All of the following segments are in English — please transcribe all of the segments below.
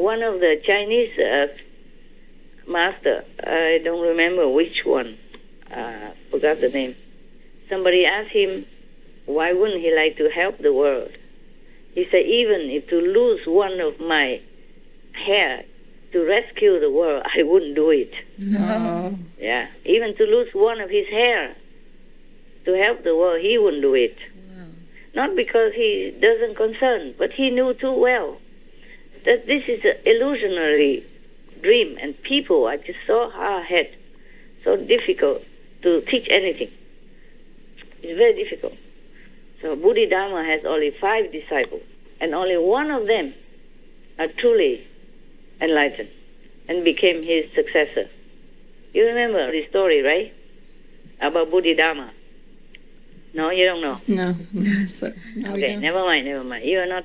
one of the Chinese master, I don't remember which one, forgot the name. Somebody asked him, why wouldn't he like to help the world? He said, even if to lose one of my hair to rescue the world, I wouldn't do it. No. Yeah, even to lose one of his hair to help the world, he wouldn't do it. Wow. Not because he doesn't concern, but he knew too well that this is an illusionary dream, and people are just so hard-headed, so difficult to teach anything. It's very difficult. So Bodhidharma has only 5 disciples, and only one of them are truly enlightened and became his successor. You remember the story, right? About Bodhidharma. No, you don't know? No. So, no, we Okay, don't. never mind. You are not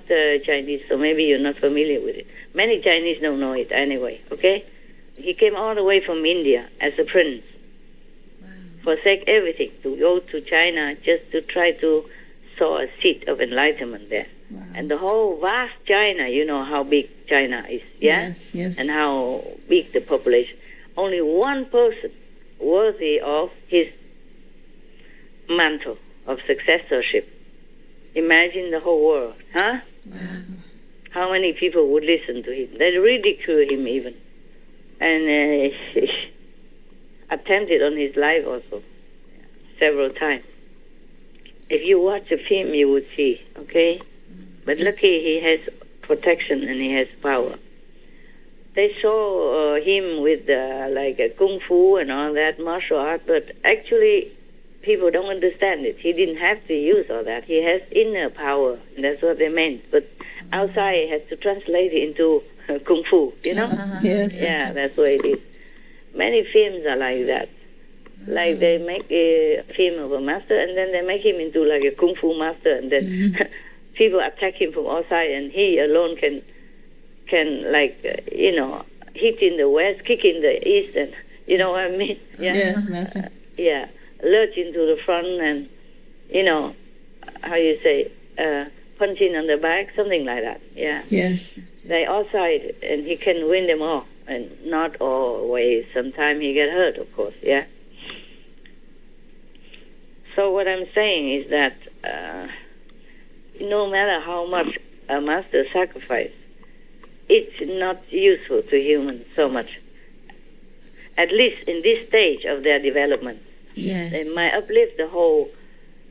Chinese, so maybe you're not familiar with it. Many Chinese don't know it anyway, okay? He came all the way from India as a prince. Wow. Forsake everything to go to China just to try to sow a seed of enlightenment there. Wow. And the whole vast China, you know how big China is, yeah? Yes, yes. And how big the population. Only one person worthy of his mantle of successorship. Imagine the whole world, huh? Wow. How many people would listen to him? They ridicule him even. And attempted on his life also, several times. If you watch the film, you would see, okay? But Yes. lucky he has protection and he has power. They saw him with like a kung fu and all that, martial art, but actually people don't understand it. He didn't have to use all that. He has inner power, and that's what they meant. But outside he has to translate it into kung fu, you know? Yes, Yeah, Master. that's what it is. Many films are like that. Like they make a film of a master, and then they make him into like a kung fu master, and then people attack him from outside, and he alone can like hit in the west, kick in the east, and you know what I mean? Yeah. Yes, Master. Yeah, lurch into the front, and how you say, punch in on the back, something like that. Yeah. Yes. They outside, and he can win them all, and not always. Sometimes he get hurt, of course. Yeah. So what I'm saying is that no matter how much a master sacrifice, it's not useful to humans so much. At least in this stage of their development. Yes. They might uplift the whole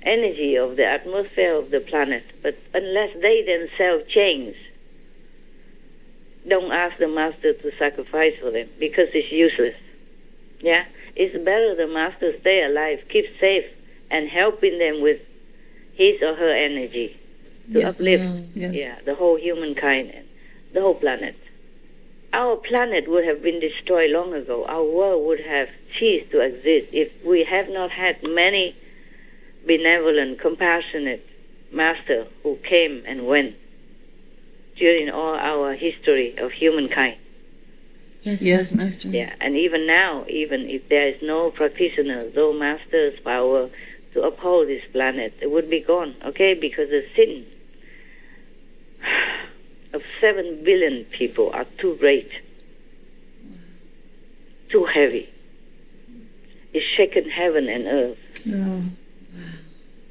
energy of the atmosphere of the planet, but unless they themselves change, don't ask the master to sacrifice for them, because it's useless. Yeah? It's better the master stay alive, keep safe, and helping them with his or her energy to Yes. uplift Yes. the whole humankind and the whole planet. Our planet would have been destroyed long ago. Our world would have ceased to exist if we have not had many benevolent, compassionate masters who came and went during all our history of humankind. Yes, yes, Master. Yeah, and even now, even if there is no practitioner, no master's power to uphold this planet, it would be gone, okay? Because the sin of 7 billion people are too great, too heavy. It's shaken heaven and earth. Oh.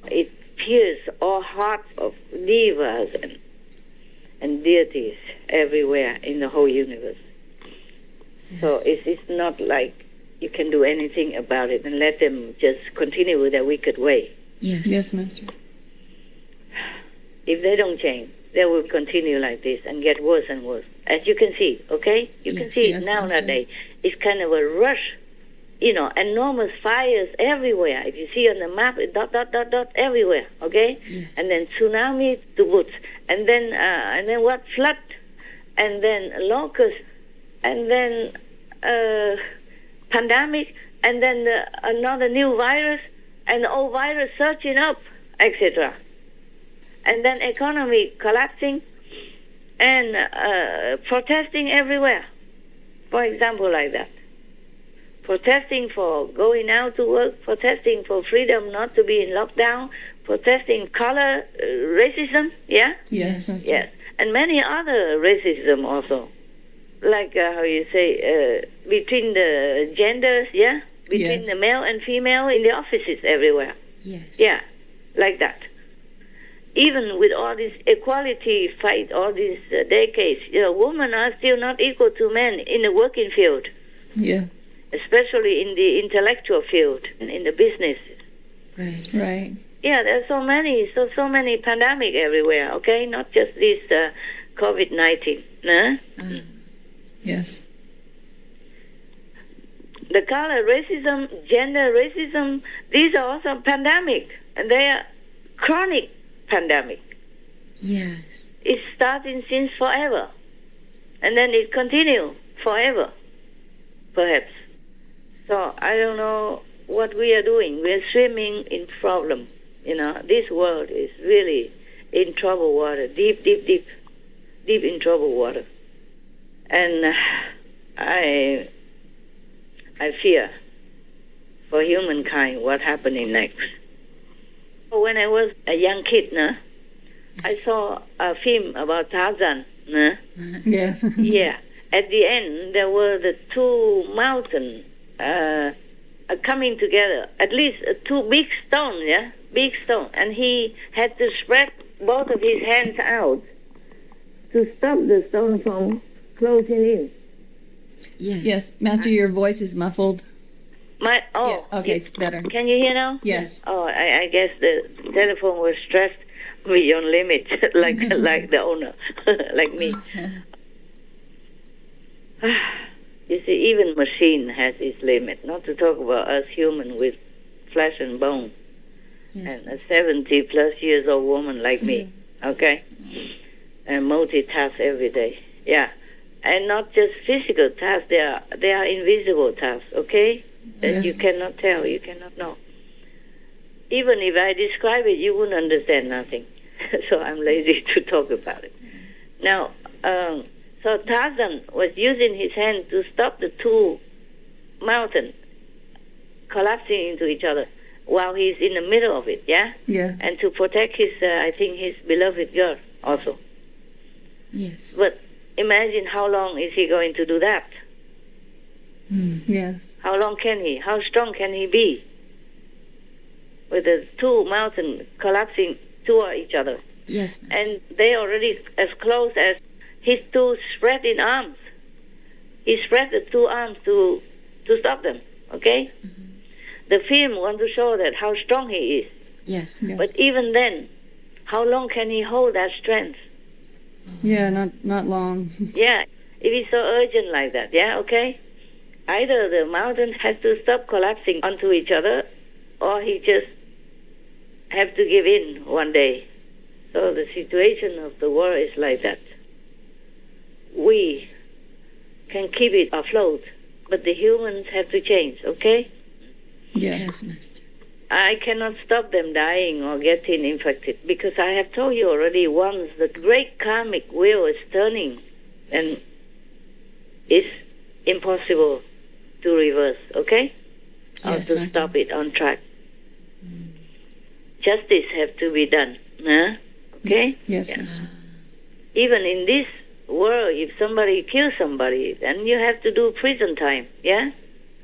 It pierces all hearts of devas and deities everywhere in the whole universe. Yes. So it's not like you can do anything about it and let them just continue with their wicked way. Yes. Yes, Master. If they don't change, they will continue like this and get worse and worse. As you can see, okay? You can Yes, see yes, it now Master. nowadays. It's kind of a rush, enormous fires everywhere. If you see on the map, it dot, dot, dot, dot everywhere, okay? Yes. And then tsunami to boot. And then what? Flood. And then locust. And then pandemic. And then another new virus. And the old virus surging up, etc. And then economy collapsing and protesting everywhere. For example, like that. Protesting for going out to work, protesting for freedom not to be in lockdown, protesting color racism, yeah? Yes, Master. Yes. And many other racism also. like how you say, between the genders, yeah? Between Yes. the male and female in the offices everywhere. Yes. Yeah, like that. Even with all this equality fight, all these decades, women are still not equal to men in the working field, Yeah. especially in the intellectual field and in the business. Right. Right. Yeah, there's so many pandemic everywhere. Okay, not just this COVID-19. Nah? Yes. The color racism, gender racism, these are also pandemic, and they are chronic pandemic. Yes. It's starting since forever, and then it continue forever, perhaps. So I don't know what we are doing. We are swimming in problem. This world is really in troubled water, deep in troubled water, and I fear for humankind what happening next. When I was a young kid, I saw a film about Tarzan. Yes. Yeah. At the end, there were the two mountains coming together. At least two big stones, yeah? Big stone. And he had to spread both of his hands out to stop the stone from closing in. Yes. Yes, Master, your voice is muffled. Yeah, okay, it's better. Can you hear now? Yes. Oh, I guess the telephone was stressed beyond limit, like the owner, like me. You see, even machine has its limit. Not to talk about us human with flesh and bone, Yes. and a 70+ years old woman like me. Okay, and multitask every day. Yeah. And not just physical tasks, they are invisible tasks, okay? That you cannot tell, you cannot know. Even if I describe it, you wouldn't understand nothing. So I'm lazy to talk about it. Now, so Tarzan was using his hand to stop the two mountains collapsing into each other while he's in the middle of it, yeah? Yeah. And to protect his beloved girl also. Yes. But imagine how long is he going to do that? Yes. How long can he? How strong can he be? With the two mountains collapsing toward each other. Yes, Master. And they already as close as his two spreading arms. He spread the two arms to stop them, okay? Mm-hmm. The film wants to show that how strong he is. Yes. But even then, how long can he hold that strength? Yeah, not long. Yeah, if it's so urgent like that, yeah, okay? Either the mountain has to stop collapsing onto each other, or he just have to give in one day. So the situation of the world is like that. We can keep it afloat, but the humans have to change, okay? Yes, Master. I cannot stop them dying or getting infected, because I have told you already once, the great karmic wheel is turning, and it's impossible to reverse, okay? Yes, or to Master. stop it on track. Justice have to be done, okay? Yes, Yeah. Master. Even in this world, if somebody kills somebody, then you have to do prison time, yeah?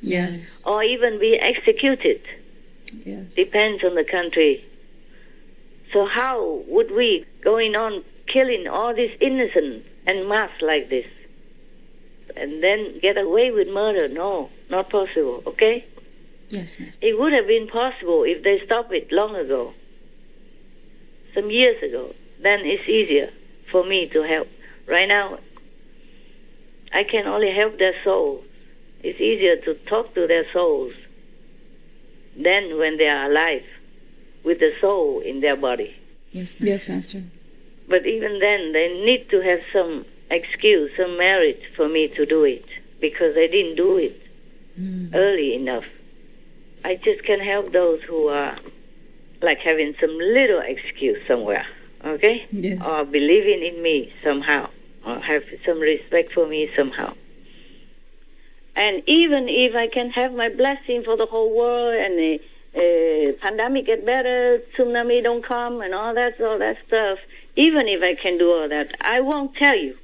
Yes. Or even be executed. Yes. Depends on the country. So how would we going on killing all these innocent and mass like this and then get away with murder? No, not possible, okay? Yes, Master. It would have been possible if they stopped it long ago, some years ago. Then it's easier for me to help. Right now, I can only help their souls. It's easier to talk to their souls than when they are alive, with the soul in their body. Yes, Master. Yes, Master. But even then, they need to have some excuse, some merit for me to do it, because they didn't do it early enough. I just can help those who are like having some little excuse somewhere, okay? Yes. Or believing in me somehow, or have some respect for me somehow. And even if I can have my blessing for the whole world and the pandemic get better, tsunami don't come and all that stuff, even if I can do all that, I won't tell you.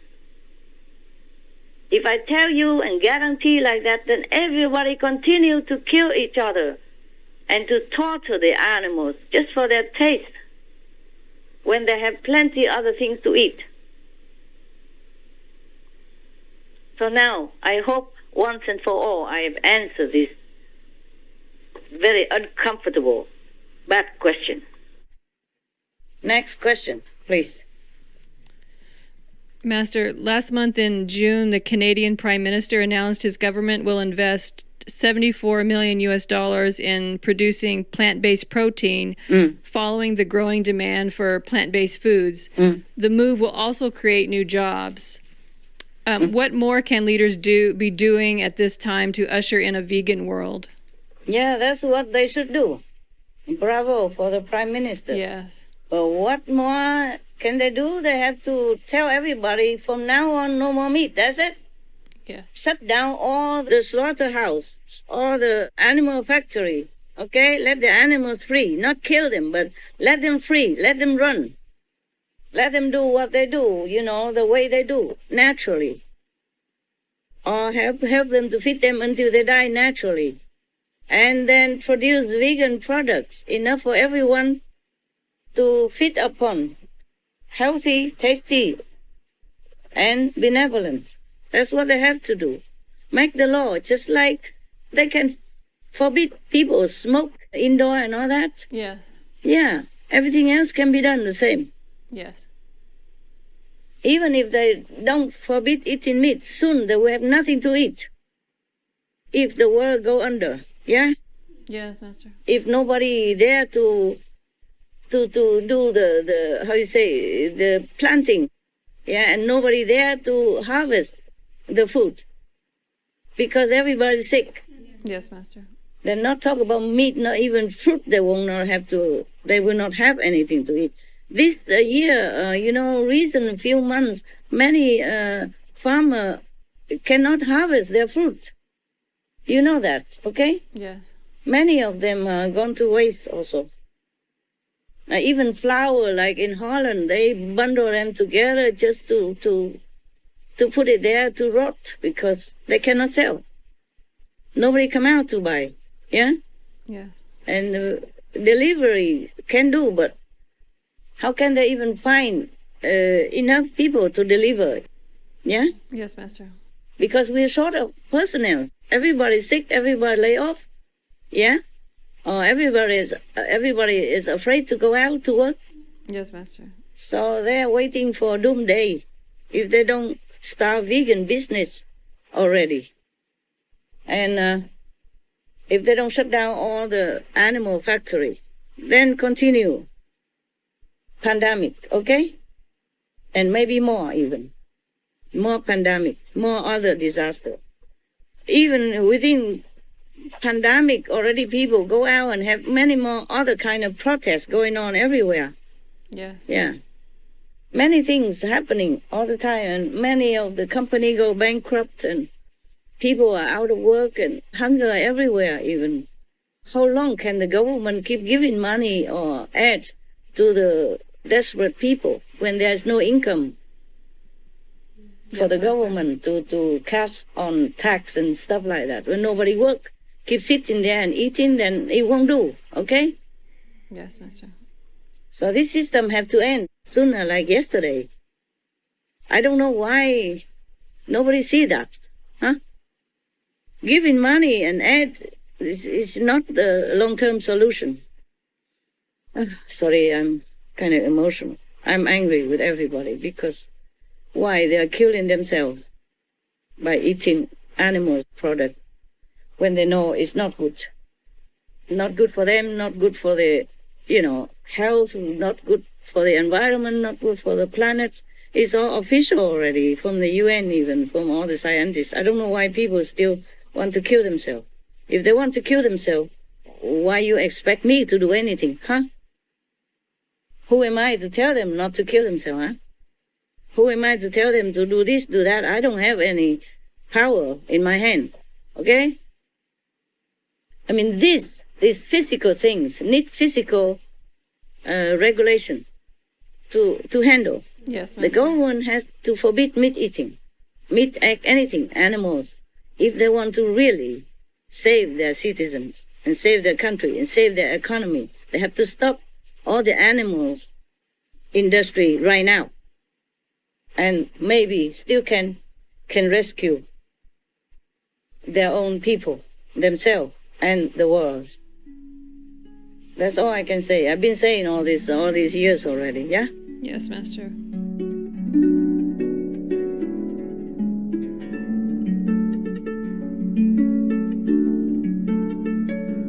If I tell you and guarantee like that, then everybody continue to kill each other and to torture the animals just for their taste when they have plenty other things to eat. So now, I hope once and for all I have answered this very uncomfortable, bad question. Next question, please. Master, last month in June, the Canadian Prime Minister announced his government will invest $74 million in producing plant-based protein following the growing demand for plant-based foods. The move will also create new jobs. What more can leaders be doing at this time to usher in a vegan world? Yeah, that's what they should do. Bravo for the Prime Minister. Yes. But what more can they do? They have to tell everybody from now on no more meat. That's it. Yes. Shut down all the slaughterhouse, all the animal factory. Okay? Let the animals free. Not kill them, but let them free. Let them run. Let them do what they do, the way they do, naturally. Or help them to feed them until they die naturally. And then produce vegan products, enough for everyone to feed upon. Healthy, tasty, and benevolent. That's what they have to do. Make the law, just like they can forbid people smoke indoor and all that. Yes. Yeah, everything else can be done the same. Yes. Even if they don't forbid eating meat, soon they will have nothing to eat. If the world go under, yeah? Yes, Master. If nobody there to do the how you say, the planting, yeah, and nobody there to harvest the food, because everybody's sick. Yes, Master. They're not talk about meat, not even fruit. They will not have anything to eat. This year, recent few months, many farmers cannot harvest their fruit. You know that, okay? Yes. Many of them are gone to waste also. Even flour, like in Holland, they bundle them together just to put it there to rot because they cannot sell. Nobody come out to buy, yeah? Yes. And delivery can do, but how can they even find enough people to deliver, yeah? Yes, Master. Because we're short of personnel. Everybody's sick, everybody lay off, yeah? Or everybody is afraid to go out to work. Yes, Master. So they're waiting for doomsday if they don't start vegan business already. And if they don't shut down all the animal factory, then continue pandemic, okay? And maybe more even. More pandemic, more other disaster. Even within pandemic, already people go out and have many more other kind of protests going on everywhere. Yes. Yeah. Many things happening all the time, and many of the company go bankrupt, and people are out of work, and hunger everywhere even. How long can the government keep giving money or aid to the desperate people when there's no income for the government to cash on tax and stuff like that? When nobody work, keep sitting there and eating, then it won't do, okay? Yes, Master. So this system have to end sooner, like yesterday. I don't know why nobody see that, huh? Giving money and aid is not the long-term solution. Sorry, I'm kind of emotional. I'm angry with everybody because why? They are killing themselves by eating animal product when they know it's not good. Not good for them, not good for the, health, not good for the environment, not good for the planet. It's all official already from the UN, even from all the scientists. I don't know why people still want to kill themselves. If they want to kill themselves, why you expect me to do anything, huh? Who am I to tell them not to kill themselves, huh? Who am I to tell them to do this, do that? I don't have any power in my hand, okay? I mean, these physical things need physical regulation to handle. Yes, Master. The government has to forbid meat eating. meat, egg, anything, animals, if they want to really save their citizens and save their country and save their economy, they have to stop all the animals industry right now. And maybe still can rescue their own people, themselves, and the world. That's all I can say. I've been saying all these years already, yeah? Yes, Master.